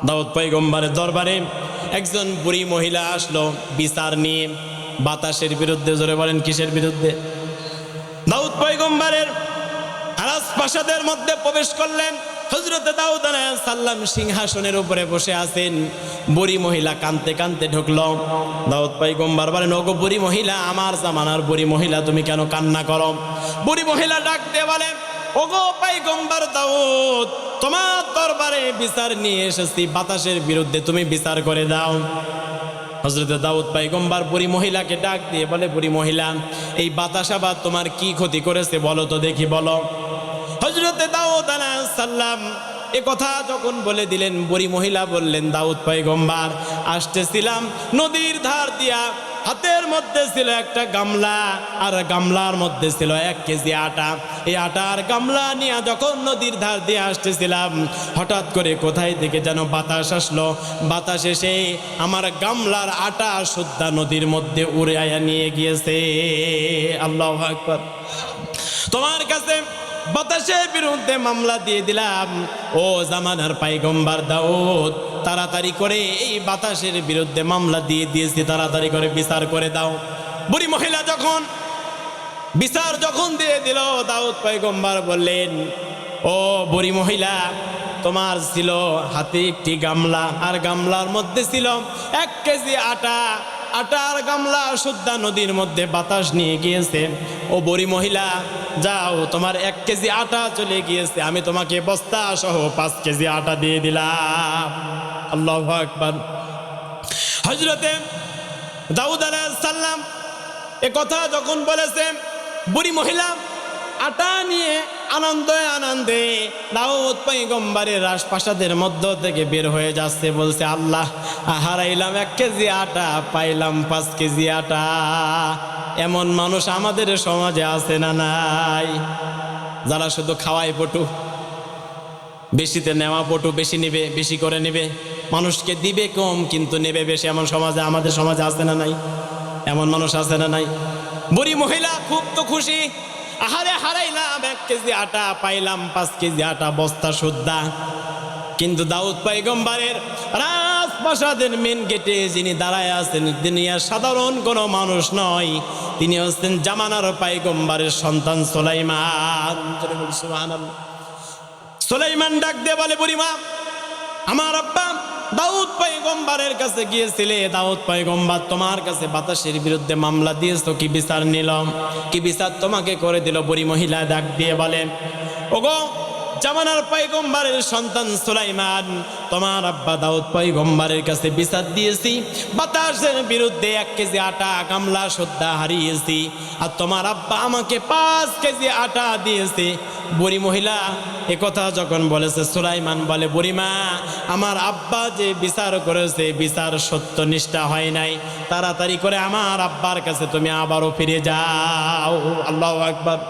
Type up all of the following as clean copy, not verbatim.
দাউদ পয়গম্বরের দরবারে একজন বুড়ি মহিলা আসলো বিচার নিয়ে বাতাসের বিরুদ্ধে। জোরে বলেন কিসের বিরুদ্ধে? দাউদ পয়গম্বরের রাজপ্রাসাদের মধ্যে প্রবেশ করলেন। হযরত দাউদ আলাইহিস সালাম সিংহাসনের উপরে বসে আছেন। বুড়ি মহিলা কাঁদতে কাঁদতে ঢুকলো। দাউদ পয়গম্বর বলেন, ওগো বুড়ি মহিলা, আমার জামানার বুড়ি মহিলা, তুমি কেন কান্না করো? বুড়ি মহিলা ডাক দিয়ে বলে, ওগো পয়গম্বর দাউদ, তোমার দরবারে বিচার নিয়ে এসেছি, বাতাসের বিরুদ্ধে তুমি বিচার করে দাও। হযরত দাউদ পয়গম্বর বুড়ি মহিলাকে ডাক দিয়ে বলে, বুড়ি মহিলা, এই বাতাস আবার তোমার কি ক্ষতি করেছে বলো তো দেখি, বলো। হযরত দাউদ আলাইহিস সালাম এ কথা যখন বলে দিলেন, বুড়ি মহিলা বললেন, দাউদ পয়গম্বর, আসতেছিলাম নদীর ধার দিয়া, হাতের মধ্যে ছিল একটা গামলা, আর গামলার মধ্যে ছিল 1 কেজি আটা। এই আটার গামলা নিয়ে যখন নদীর ধার দিয়ে আসতেছিলাম, হঠাৎ করে কোথায় থেকে যেন বাতাস আসলো। বাতাস এসে আমার গামলার আটা সুদ্ধা নদীর মধ্যে উড়াইয়া নিয়ে গিয়েছে। আল্লাহু আকবার। তোমার কাছে বাতাসের বিরুদ্ধে মামলা দিয়ে দিলাম। ও জামানার পয়গম্বর দাউদ, তাড়াতাড়ি করে এই বাতাসের বিরুদ্ধে মামলা দিয়ে দিয়েছি, তাড়াতাড়ি করে বিচার করে দাও। বুড়ি মহিলা যখন বিচার দিয়ে দিল, দাউদ পয়গম্বর বললেন, ও বুড়ি মহিলা, তোমার ছিল হাতে একটি গামলা, আর গামলার মধ্যে ছিল 1 কেজি আটা। আটার গামলা সুদ্ধা নদীর মধ্যে বাতাস নিয়ে গিয়েছে। ও বুড়ি মহিলা, যাও, তোমার 1 কেজি আটা চলে গিয়েছে, আমি তোমাকে বস্তা সহ 5 কেজি আটা দিয়ে দিলাম। আল্লাহু আকবার। হযরতে দাউদ আলাইহিস সালাম এ কথা যখন বলেছে, বুড়ি মহিলা আটা নিয়ে আনন্দে আনন্দে দাউদ পয়গম্বরের রাজপ্রাসাদের মধ্য থেকে বের হয়ে যাচ্ছে। বলছে, আল্লাহ, হারাইলাম 1 কেজি আটা, পাইলাম 5 কেজি আটা। এমন মানুষ আমাদের সমাজে আছে না নাই? যারা শুধু খাওয়াই পটু, বেশিতে নেওয়া পটু, বেশি নেবে, বেশি করে নেবে, মানুষকে দিবে কম কিন্তু নেবে বেশি। এমন সমাজে, আমাদের সমাজে আছে না নাই? এমন মানুষ আছে না নাই? বুড়ি মহিলা খুব তো খুশি, আহারে হারাইলাম 1 কেজি আটা, পাইলাম 5 কেজি আটা বস্তা সুদ্ধা। কিন্তু দাউদ পয়গম্বরের রাজপ্রাসাদের মেন গেটে যিনি দাঁড়ায় আছেন, তিনি আর সাধারণ কোনো মানুষ নয়, তিনি হচ্ছেন জামানার পয়গম্বরের সন্তান সুলাইমান। সুবহানাল্লাহ। সুলাইমান ডাক দিয়ে বলে, বুড়িমা, আমার আব্বা দাউদ পয়গম্বরের কাছে গিয়েছিলে, দাউদ পয়গম্বর তোমার কাছে বাতাসের বিরুদ্ধে মামলা দিয়েছো, কি বিচার নিলাম, কি বিচার তোমাকে করে দিল? বুড়ি মহিলা ডাক দিয়ে বলে, ওগো জামানার পয়গম্বরের সন্তান সুলাইমান, তোমার আব্বা দাউদ পয়গম্বরের কাছে বিচার দিয়েছি, বাতাসের বিরুদ্ধে 1 কেজি আটা গামলা সুদ্ধা হারিয়েছি, আর তোমার আব্বা আমাকে 5 কেজি আটা দিয়েছে। বুড়ি মহিলা এ কথা যখন বলেছে, সুলাইমান বলে, বুড়িমা, আমার আব্বা যে বিচার করেছে, বিচার সত্যনিষ্ঠা হয় নাই, তাড়াতাড়ি করে আমার আব্বার কাছে তুমি আবারও ফিরে যাও। আল্লাহু আকবার।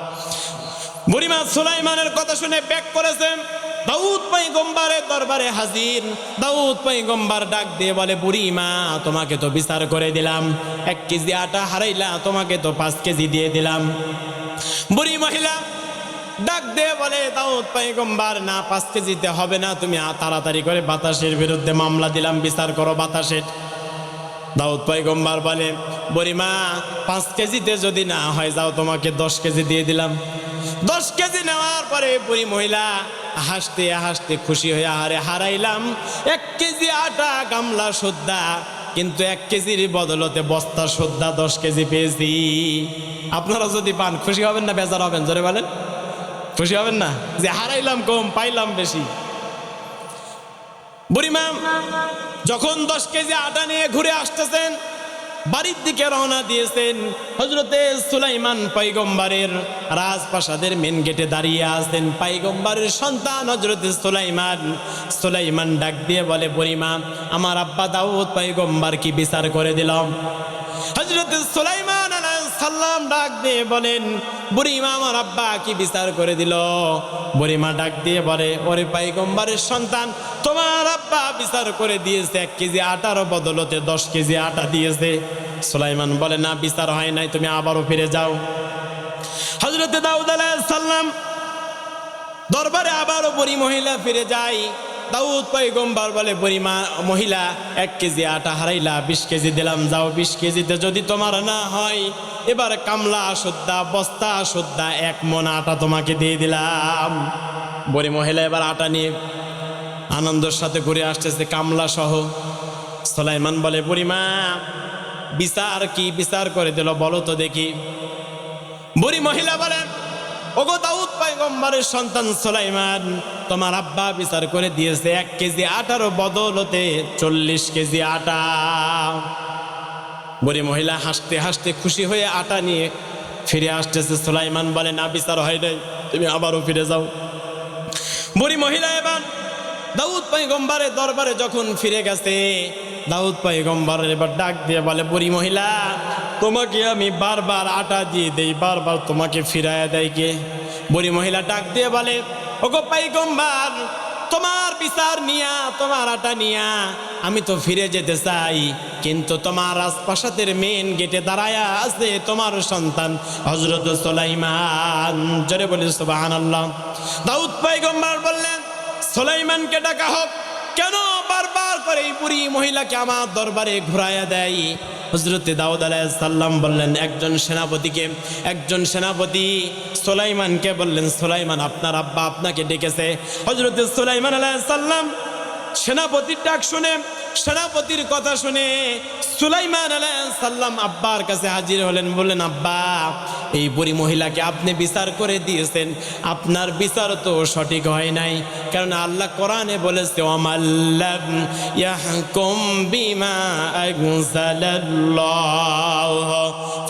বুড়িমা সুলাইমানের কথা শুনে ব্যাক করেছেন, দাউদ পয়গম্বরের দরবারে হাজির। দাউদ পয়গম্বর ডাক দিয়ে বলে, বুড়িমা, তোমাকে তো বিচার করে দিলাম, 1 কেজি আটা হারাইলা, তোমাকে তো 5 কেজি দিয়ে দিলাম। বুড়ি মহিলা ডাক দিয়ে বলে, দাউদ পয়গম্বর, না, 5 কেজিতে হবে না, তুমি তাড়াতাড়ি করে বাতাসের বিরুদ্ধে মামলা দিলাম, বিচার করো বাতাসের। দাউদ পয়গম্বর বলে, বুড়িমা, 5 কেজিতে যদি না হয়, যাও, তোমাকে 10 কেজি দিয়ে দিলাম। 10 কেজি নেওয়ার পরে বুড়ি মহিলা হাসতে হাসতে খুশি হয়ে, আরে হারাইলাম 1 কেজি আটা গামলা সুদ্ধা, কিন্তু 1 কেজির বদলতে বস্তা সুদ্ধা 10 কেজি পেয়েছি। আপনারা যদি পান খুশি হবেন না বেজার হবেন? জোরে বলেন, খুশি হবেন না যে হারাইলাম কম, পাইলাম বেশি? বুড়িমা যখন 10 কেজি আটা নিয়ে ঘুরে আসতেছেন, বাড়ির দিকে রওনা দিয়েছেন, হযরতে সুলাইমান পয়গম্বরের রাজপ্রাসাদের মেন গেটে দাঁড়িয়ে আছেন পয়গম্বরের সন্তান হযরতে সুলাইমান। সুলাইমান ডাক দিয়ে বলে, বুড়িমা, আমার আব্বা দাউদ পয়গম্বর কি বিচার করে দিলাম? হযরতে সুলাইমান আলাইহিস সালাম ডাক দিয়ে বলেন, বুড়িমা, আমার আব্বা কি বিচার করে দিল? বুড়িমা ডাক দিয়ে বলে, ওরে পয়গম্বরের সন্তান, তোমার আব্বা বিচার করে দিয়েছে, 1 কেজি আটার বদলতে 10 কেজি আটা দিয়েছে। সুলাইমান বলে, না, বিচার হয় নাই, তুমি আবারও ফিরে যাও। হযরতে দাউদ আলাইহিস সালাম দরবারে আবারও বুড়ি মহিলা ফিরে যায়। দাউদ পয়গম্বর বলে বুড়িমা মহিলা 1 কেজি আটা হারাইলা, 20 কেজি দিলাম, যাও 20 কেজিতে যদি তোমার না হয় এবার কামলা সুদ্ধা বস্তা সুদ্ধা 1 মণ আটা তোমাকে দিয়ে দিলাম। বুড়ি মহিলা এবার আটা নিয়ে আনন্দের সাথে ঘুরে আসতেছে কামলা সহ। সুলাইমান বলে বুড়িমা বিচার কি বিচার করে দিল বলো তো দেখি। বুড়ি মহিলা বলেন ওগো দাউদ পয়গম্বরের সন্তান সুলাইমান, তোমার আব্বা বিচার করে দিয়েছে 1 কেজি আটার বদলতে 40 কেজি আটা। বুড়ি মহিলা হাসতে হাসতে খুশি হয়ে আটা নিয়ে ফিরে আসতেছে। সুলাইমান বলে না বিচার হয় নাই, তুমি আবারও ফিরে যাও। বুড়ি মহিলা এবার দাউদ পয়গম্বরের দরবারে যখন ফিরে গেছে, দাউদ পয়গম্বরের এবার ডাক দিয়ে বলে বুড়ি মহিলা তোমাকে আমি বারবার আটা দিয়ে দেই, বারবার তোমাকে ফিরাইয়া দেয় কে? বুড়ি মহিলা ডাক দিয়ে বলে ওগো পয়গম্বর, তোমার বিচার নিয়া তোমার আটা নিয়া আমি তো ফিরে যেতে চাই, কিন্তু তোমার রাজপ্রাসাদের মেন গেটে দাঁড়ায়া আছে তোমার সন্তান হযরত সুলাইমান। জোরে বলি সুবহানাল্লাহ। দাউদ পয়গম্বর বললেন সুলাইমানকে ডাকা হোক। কেন বারবার করে এই বুড়ি মহিলাকে আমার দরবারে ঘুরাইয়া দেয়? হযরত দাউদ আলাইহিস সালাম বললেন একজন সেনাপতি সুলাইমানকে বললেন সুলাইমান আপনার আব্বা আপনাকে ডেকেছে। হযরত সুলাইমান আলাইহিস সালাম সেনাপতির ডাক শুনে, সেনাপতির কথা শুনে সুলাইমান আলাইহিস সালাম আব্বার কাছে হাজির হলেন। বললেন আব্বা এই বুড়ি মহিলাকে আপনি বিচার করে দিয়েছেন, আপনার বিচার তো সঠিক হয় নাই, কারণ আল্লাহ কোরআনে বলেছে ওয়ামাল্লাম ইয়াহকুম বিমা আনজালাল্লাহু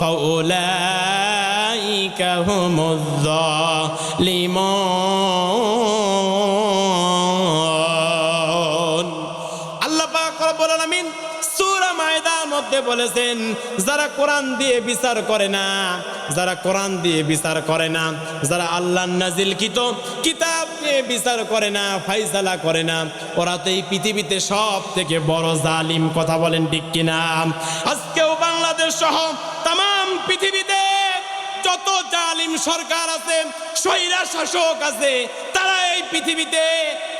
ফাউলাইকা হুমুয যালিমুন। আল্লাহ পাক রব্বুল আলামিন সূরা মায়দার মধ্যে বলেছেন যারা কোরআন দিয়ে বিচার করে না, যারা কোরআন দিয়ে বিচার করে না, যারা আল্লাহর নাজিলকৃত কিতাব দিয়ে বিচার করে না, ফায়সালা করে না, ওরা তো এই পৃথিবীতে সব থেকে বড় জালিম। কথা বলেন ঠিক কিনা? আজকেও বাংলাদেশ সহ তাম পৃথিবীতে যত জালিম সরকার আছে, স্বৈরা শাসক আছে, তারা এই পৃথিবীতে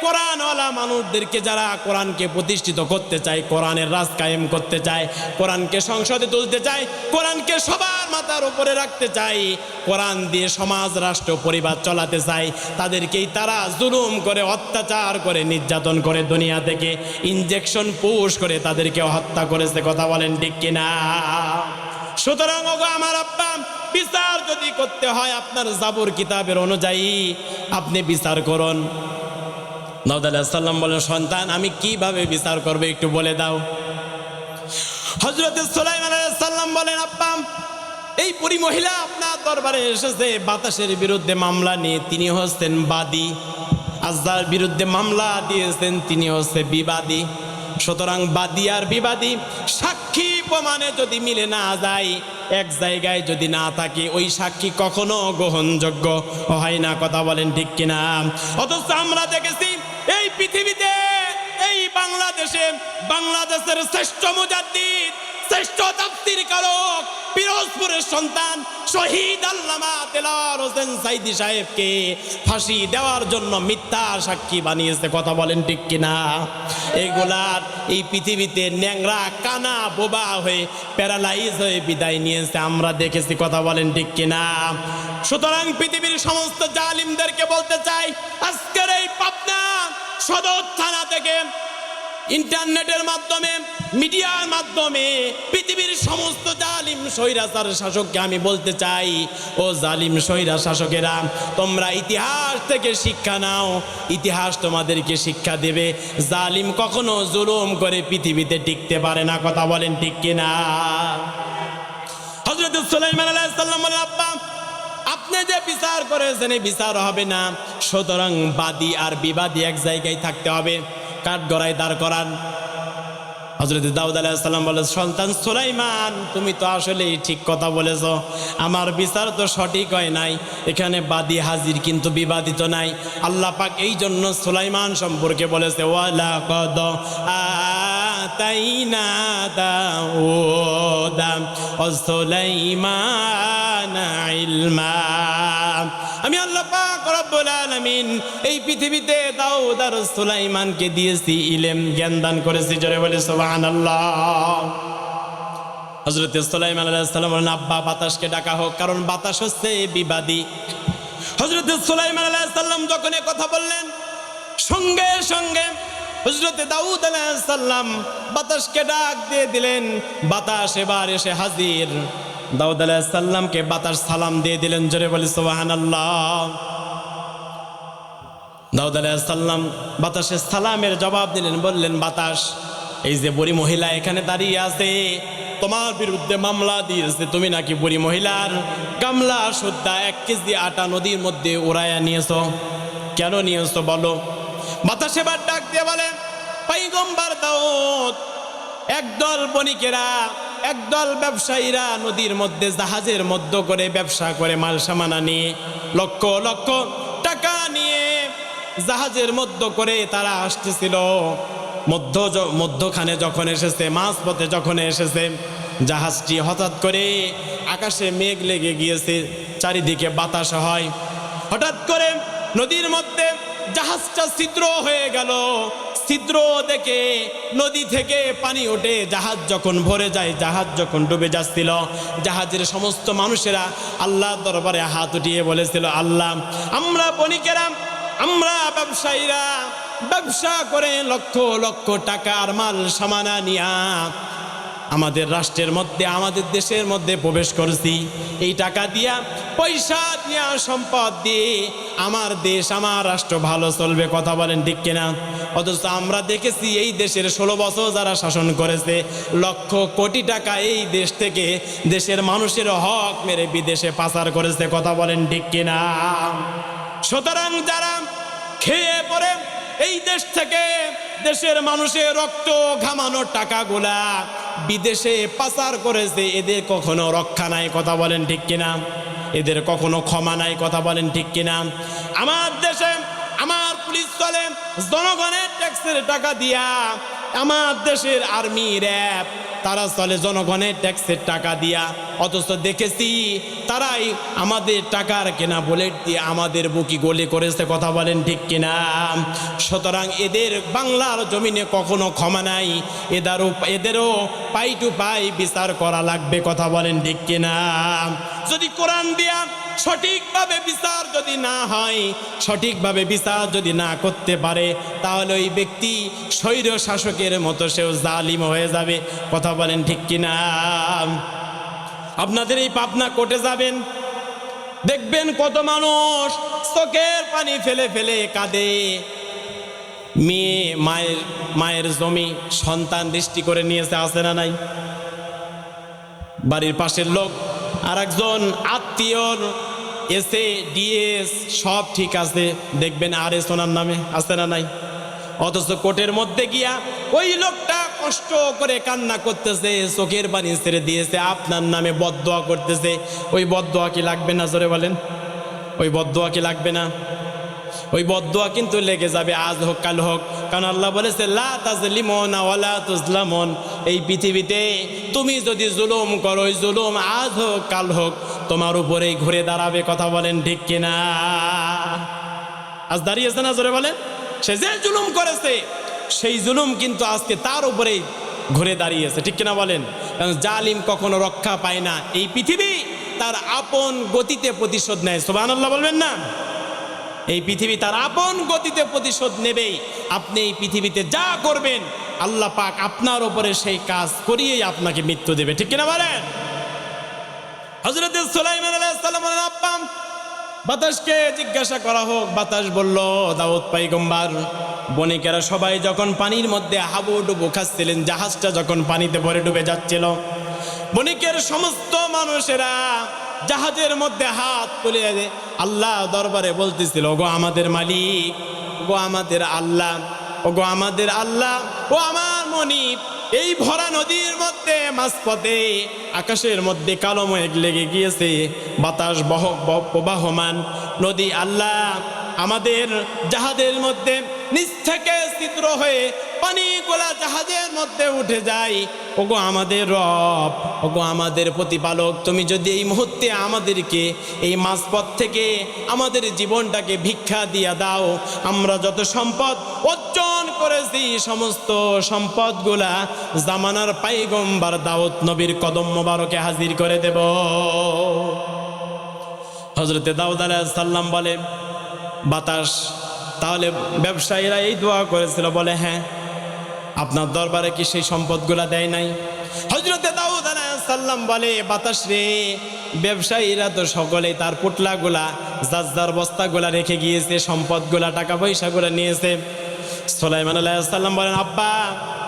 কোরআনওয়ালা মানুষদেরকে, যারা কোরআনকে প্রতিষ্ঠিত করতে চায়, কোরআনের রাজ কায়েম করতে চায়, কোরআনকে সংসদে তুলতে চায়, কোরআনকে সবার মাথার উপরে রাখতে চায়, কোরআন দিয়ে সমাজ রাষ্ট্র পরিবার চালাতে চায়, তাদেরকেই তারা জুলুম করে, অত্যাচার করে, নির্যাতন করে, দুনিয়া থেকে ইনজেকশন পুশ করে তাদেরকে হত্যা করেছে। কথা বলেন ঠিক কিনা? সুতরাং ওগো আমার আব্বা, বিচার যদি করতে হয় আপনার জাবুর কিতাবের অনুযায়ী আপনি বিচার করুন। দাউদ আলাইহিস সালাম বলেন সন্তান আমি কিভাবে বিচার করব একটু বলে দাও। হযরত সুলাইমান আলাইহিস সালাম বলেন আব্বা এই বুড়ি মহিলা আপনার দরবারে এসেছে বাতাসের বিরুদ্ধে মামলা নিয়ে, তিনি হচ্ছেন বাদী, আল্লাহর বিরুদ্ধে মামলা দিয়েছেন, তিনি হচ্ছে বিবাদী। সুতরাং বাদী আর বিবাদী সাক্ষী প্রমাণে যদি মিলে না যায়, এক জায়গায় যদি না থাকে, ওই সাক্ষী কখনো গ্রহণযোগ্য হয় না। কথা বলেন ঠিক কিনা? অথচ আমরা দেখেছি এই পৃথিবীতে, এই বাংলাদেশের শ্রেষ্ঠ মুজাদ্দিদ, শ্রেষ্ঠ তাফসীর কারক, পিরোজপুরের সন্তান শহীদ আল্লামা দেলাওয়ার হোসেন সাইদি সাহেবকে ফাঁসি দেওয়ার জন্য মিথ্যা সাক্ষী বানিয়েছে। কথা বলেন ঠিক কিনা? এগুলার এই পৃথিবীতে ন্যাংরা কানা বোবা হয়ে প্যারালাইজ হয়ে বিদায় নিয়েছে, আমরা দেখেছি। কথা বলেন ঠিক কিনা? সুতরাং পৃথিবীর সমস্ত জালিমদেরকে বলতে চাই, আজকের এই পাবনা সদর থানা থেকে ইন্টারনেটের মাধ্যমে, মিডিয়ার মাধ্যমে পৃথিবীর সমস্ত জালিম স্বৈরাচার শাসককে আমি বলতে চাই, ও জালিম স্বৈরা শাসকেরা, তোমরা ইতিহাস থেকে শিক্ষা নাও। ইতিহাস তোমাদেরকে শিক্ষা দেবে জালিম কখনো জুলুম করে পৃথিবীতে টিকতে পারে না। কথা বলেন ঠিক কিনা? হযরত সুলাইমান আলাইহিস সালাম বলেন আব্বা আপনি যে বিচার করেছেন এই বিচার হবে না, সুতরাং বাদী আর বিবাদী এক জায়গায় থাকতে হবে, কাঠগড়ায় দাঁড় করান। হযরত দাউদ আলাইহিস সালাম বলেন সন্তান সুলাইমান তুমি তো আসলেই ঠিক কথা বলেছ, আমার বিচার তো সঠিক হয় নাই, এখানে বাদী হাজির কিন্তু বিবাদী তো নাই। আল্লাহ পাক এই জন্য সুলাইমান সম্পর্কে বলেছে ওয়ালাকাদ আতাইনা দাউদা ওয়া সুলাইমানা ইলমা। আমি আল্লাহ পাক রব্বুল রব্বুল আলামিন এই পৃথিবীতে দাউদ আর সুলাইমানকে দিয়েছি ইলম, জ্ঞান দান করেছি। জোরে বলে সুবহানাল্লাহ। হযরত সুলাইমান আলাইহিস সালাম বলেন, আব্বা বাতাসকে ডাকা হোক, কারণ বাতাস হচ্ছে বিবাদী। হযরত সুলাইমান আলাইহিস সালাম যখন এই কথা বললেন, সঙ্গে সঙ্গে হযরত দাউদ আলাইহিস সালাম বাতাসকে ডাক দিয়ে দিলেন। বাতাস এবার এসে হাজির। দাউদ আলাইহিস সালামকে বাতাস সালাম দিয়ে দিলেন। জোরে বলে সুবহানাল্লাহ। দাউদ আলাইহিস সালাম বাতাসের সালামের জবাব দিলেন, বললেন, বাতাস, এই যে বুড়ি মহিলা এখানে দাঁড়িয়ে আছে, তোমার বিরুদ্ধে মামলা দিয়েছে, তুমি নাকি বুড়ি মহিলার গামলা সুদ্ধা 1 কেজি আটা নদীর মধ্যে উড়াইয়া নিয়েছো। কেন নিয়েছো বলো? বাতাস এবার ডাক দিয়ে বলে, পয়গম্বর দাউদ, একদল বণিকেরা, একদল ব্যবসায়ীরা নদীর মধ্যে জাহাজের মধ্যে করে ব্যবসা করে মাল সামানা নিয়ে লক্ষ লক্ষ টাকা নিয়ে জাহাজের মধ্যে করে তারা আসতেছিল। মধ্যখানে যখন এসেছে, মাঝপথে যখন এসেছে, জাহাজটি হঠাৎ করে আকাশে মেঘ লেগে গিয়েছে, চারিদিকে বাতাস হয়। হঠাৎ করে নদীর মধ্যে জাহাজটা ছিদ্র হয়ে গেল। ছিদ্র দেখে নদী থেকে পানি ওঠে। জাহাজ যখন ভরে যায়, জাহাজ যখন ডুবে যাচ্ছিল, জাহাজের সমস্ত মানুষেরা আল্লাহর দরবারে হাত উঠিয়ে বলেছিল, আল্লাহ, আমরা বণিকেরা, আমরা ব্যবসায়ীরা ব্যবসা করে লক্ষ লক্ষ টাকার মাল সামানা নিয়া আমাদের রাষ্ট্রের মধ্যে, আমাদের দেশের মধ্যে প্রবেশ করছি। এই টাকা দিয়া, পয়সা দিয়া, সম্পদ দিয়ে আমার দেশ, আমার রাষ্ট্র ভালো চলবে। কথা বলেন ঠিক কিনা? অথচ আমরা দেখেছি এই দেশের 16 বছর যারা শাসন করেছে, লক্ষ কোটি টাকা এই দেশ থেকে দেশের মানুষের হক মেরে বিদেশে পাচার করেছে। কথা বলেন ঠিক কিনা? সুতরাং যারা খেয়ে পড়ে এই দেশ থেকে দেশের মানুষের রক্ত ঘামানো টাকাগুলা বিদেশে পাচার করেছে, এদের কখনো রক্ষা নাই। কথা বলেন ঠিক কিনা? এদের কখনো ক্ষমা নাই। কথা বলেন ঠিক কিনা? আমার দেশে আমার পুলিশ চলে জনগণের ট্যাক্সের টাকা দিয়া, আমার দেশের আর্মি, র্যাব, তারা চলে জনগণের ট্যাক্সের টাকা দিয়া। অথচ দেখেছি তারাই আমাদের টাকার কেনা বুলেট দিয়ে আমাদের বুকি গলি করেছে। কথা বলেন ঠিক কিনা? সুতরাং এদের বাংলার জমিনে কখনো ক্ষমা নাই। এদেরও পাই টু পাই বিচার করা লাগবে। কথা বলেন ঠিক কিনা? যদি কোরআন দিয়া সঠিকভাবে বিচার যদি না হয়, সঠিকভাবে বিচার যদি না করতে পারে, তাহলে ওই ব্যক্তি স্বৈর শাসকের মতো সেও জালিম হয়ে যাবে। কথা বলেন ঠিক কিনা? আপনাদের এই পাবনা কোর্টে যাবেন, দেখবেন কত মানুষ চোখের পানি ফেলে ফেলে কাঁদে। মেয়ে মায়ের জমি সন্তান দৃষ্টি করে নিয়েছে, আছে না নাই? বাড়ির পাশের লোক আর একজন আত্মীয়র এসে ডিএস সব ঠিক আছে, দেখবেন আর এস ওনার নামে, আছে না নাই? অথচ কোর্টের মধ্যে গিয়া ওই লোকটা কষ্ট করে কান্না করতেছে, চোখের পানি ছেড়ে দিয়েছে, আপনার নামে বদদোয়া করতেছে। ওই বদদোয়া কি লাগবে না? জোরে বলেন, ওই বদদোয়া কি লাগবে না? ওই বদদোয়া কিন্তু লেগে যাবে, আজ হোক কাল হোক। কারণ আল্লাহ বলেছে, লা তাজলিমুনা ওয়ালা তুজলামুন। এই পৃথিবীতে তুমি যদি জুলুম করো, ওই জুলুম আজ হোক কাল হোক তোমার উপরেই ঘুরে দাঁড়াবে। কথা বলেন ঠিক কিনা? আজ দাঁড়িয়েছে না? জোরে বলেন। সে যে জুলুম করেছে সেই জুলুম কিন্তু আজকে তার উপরেই ঘুরে দাঁড়িয়েছে। ঠিক কিনা বলেন? কারণ জালিম কখনো রক্ষা পায় না। এই পৃথিবী তার আপন গতিতে প্রতিশোধ নেয়। সুবহানাল্লাহ বলবেন না? এই পৃথিবী তার আপন গতিতে প্রতিশোধ নেবেই। আপনি এই পৃথিবীতে যা করবেন, আল্লাহ পাক আপনার উপরে সেই কাজ করিয়েই আপনাকে মৃত্যু দেবে। ঠিক কিনা বলেন? হযরত সুলাইমান আলাইহিস সালামের আব্বা বাতাসকে জিজ্ঞাসা করা হোক। বাতাস বলল, দাউদ পয়গম্বর, বণিকেরা সবাই যখন পানির মধ্যে হাবুডুবু খাচ্ছিলেন, জাহাজটা যখন পানিতে ভরে ডুবে যাচ্ছিল, বণিকের সমস্ত মানুষেরা জাহাজের মধ্যে হাত তুলে আল্লাহ দরবারে বলতেছিল, ওগো আমাদের মালিক, ওগো আমাদের আল্লাহ, ওগো আমাদের আল্লাহ, ও আমার মনিব, এই ভরা নদীর মধ্যে মাঝপথে আকাশের মধ্যে কালো মেঘ লেগে গিয়েছে, বাতাস প্রবাহমান, নদী আল্লাহ আমাদের জাহাজের মধ্যে নিচ থেকে ছিদ্র হয়ে পানিগুলা জাহাজের মধ্যে উঠে যায়। ওগো আমাদের রব, ওগো আমাদের প্রতিপালক, তুমি যদি এই মুহূর্তে আমাদেরকে এই মাঝপথ থেকে আমাদের জীবনটাকে ভিক্ষা দিয়া দাও, আমরা যত সম্পদ অর্জন করেছি সমস্ত সম্পদগুলা জামানার পয়গম্বর দাউদ নবীর কদম মোবারকে হাজির করে দেব। হযরতে দাউদ আলাইহিস সালাম বলে, বাতাস, তাহলে ব্যবসায়ীরা এই দোয়া করেছিল? বলে হ্যাঁ। আপনার দরবারে কি সেই সম্পদগুলা দেয় নাই? হযরতে দাউদ আলাইহিস সালাম বলে, বাতাস রে, ব্যবসায়ীরা তো সকলেই তার পুটলাগুলা, জাজ্জার বস্তাগুলা রেখে গিয়েছে, সম্পদগুলা, টাকা পয়সাগুলা নিয়েছে। সুলাইমান আলাইহিস সালাম বলেন, আব্বা,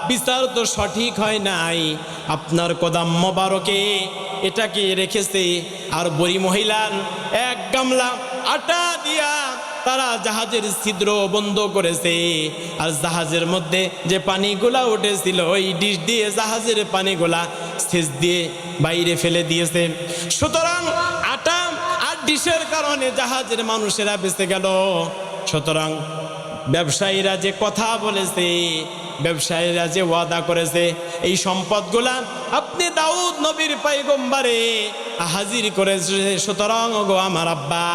বিচার তো সঠিক হয় নাই, আপনার কদম মোবারকে এটাকে রেখেছে। আর বুড়ি মহিলার এক গামলা আটা দিয়া তারা জাহাজের ছিদ্র বন্ধ করেছে, আর জাহাজের মধ্যে যে পানিগুলা উঠেছিল ওই ডিশ দিয়ে জাহাজের পানিগুলা সেচ দিয়ে বাইরে ফেলে দিয়েছে। সুতরাং আটা আর ডিশের কারণে জাহাজের মানুষেরা বেঁচে গেল। সুতরাং ব্যবসায়ীরা যে কথা বলেছে, ব্যবসায়ীরা যে ওয়াদা করেছে, এই সম্পদগুলা আপনি দাউদ নবীর পয়গম্বরে হাজির করেছে। সুতরাং গো আমার আব্বা,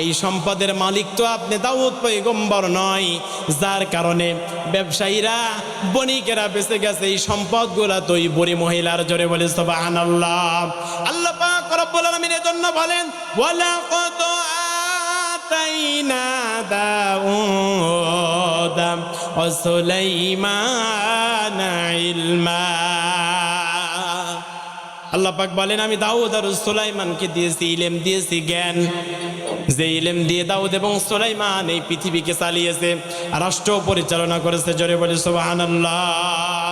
এই সম্পদের মালিক তো আপনি দাউদ পয়গম্বর নয়, যার কারণে ব্যবসায়ীরা, বণিকেরা বেঁচে গেছে। এই সম্পদগুলা তো ওই বুড়ি মহিলার, জোরে বলে সুবহানাল্লাহ। আল্লাহ পাক রব্বুল আলামিন এর জন্য বলেন, ওয়ালাকাদ আতাইনা দাউদ ওয়া সুলাইমান ইলমা। আল্লাহ পাক বলেন, আমি দাউদ আর সুলাইমানকে দিয়েছি ইলম, দিয়েছি জ্ঞান। যে ইলম দিয়ে দাউদ এবং সুলাইমান এই পৃথিবীকে চালিয়েছে, রাষ্ট্র পরিচালনা করেছে, জোরে বলে সুবহানাল্লাহ।